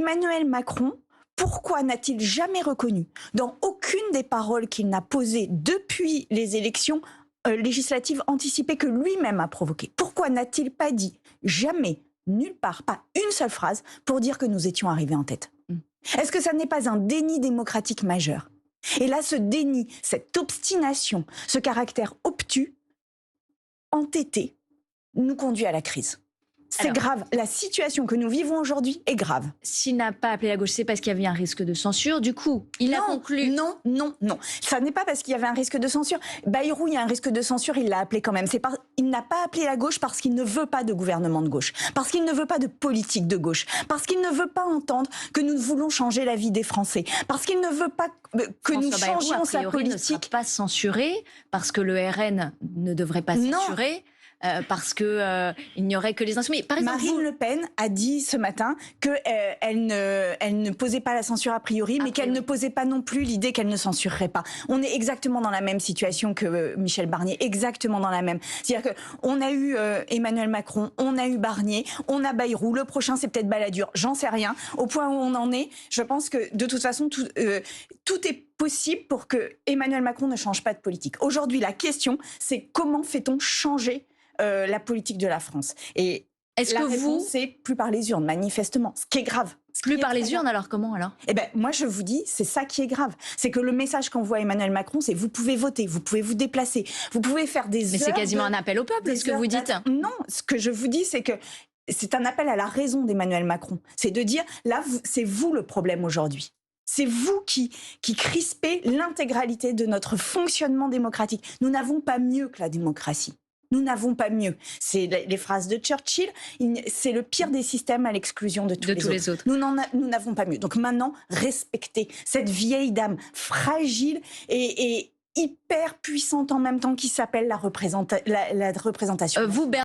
Emmanuel Macron, pourquoi n'a-t-il jamais reconnu, dans aucune des paroles qu'il n'a posées depuis les élections législatives anticipées que lui-même a provoquées, pourquoi n'a-t-il pas dit jamais, nulle part, pas une seule phrase, pour dire que nous étions arrivés en tête? Est-ce que ça n'est pas un déni démocratique majeur? Et là, ce déni, cette obstination, ce caractère obtus, entêté, nous conduit à la crise. C'est grave. La situation que nous vivons aujourd'hui est grave. S'il n'a pas appelé la gauche, c'est parce qu'il y avait un risque de censure. Du coup, il a conclu... Non. Ça n'est pas parce qu'il y avait un risque de censure. Bayrou, il y a un risque de censure, il l'a appelé quand même. Il n'a pas appelé la gauche parce qu'il ne veut pas de gouvernement de gauche, parce qu'il ne veut pas de politique de gauche, parce qu'il ne veut pas entendre que nous voulons changer la vie des Français, parce qu'il ne veut pas que nous changions sa politique. Ne sera pas censuré, parce que le RN ne devrait pas censurer. Parce que il n'y aurait que les insoumis. Par exemple, Marine Le Pen a dit ce matin qu'elle ne posait pas la censure a priori, mais qu'elle ne posait pas non plus l'idée qu'elle ne censurerait pas. On est exactement dans la même situation que Michel Barnier, exactement dans la même. C'est-à-dire qu'on a eu Emmanuel Macron, on a eu Barnier, on a Bayrou, le prochain c'est peut-être Balladur, j'en sais rien. Au point où on en est, je pense que de toute façon, tout est possible pour que Emmanuel Macron ne change pas de politique. Aujourd'hui, la question, c'est comment fait-on changer la politique de la France. Et est-ce que c'est plus par les urnes, manifestement. Ce qui est grave. Plus par les urnes, alors comment alors ? Eh ben, moi je vous dis, c'est ça qui est grave. C'est que le message qu'envoie Emmanuel Macron, c'est vous pouvez voter, vous pouvez vous déplacer, vous pouvez faire des Mais c'est quasiment un appel au peuple, ce que vous dites. Non, ce que je vous dis, c'est que c'est un appel à la raison d'Emmanuel Macron. C'est de dire, là, c'est vous le problème aujourd'hui. C'est vous qui crispez l'intégralité de notre fonctionnement démocratique. Nous n'avons pas mieux que la démocratie. Nous n'avons pas mieux. C'est les phrases de Churchill. C'est le pire des systèmes à l'exclusion de tous les autres. Nous n'avons pas mieux. Donc maintenant, respectez cette vieille dame fragile et hyper puissante en même temps qui s'appelle la représentation.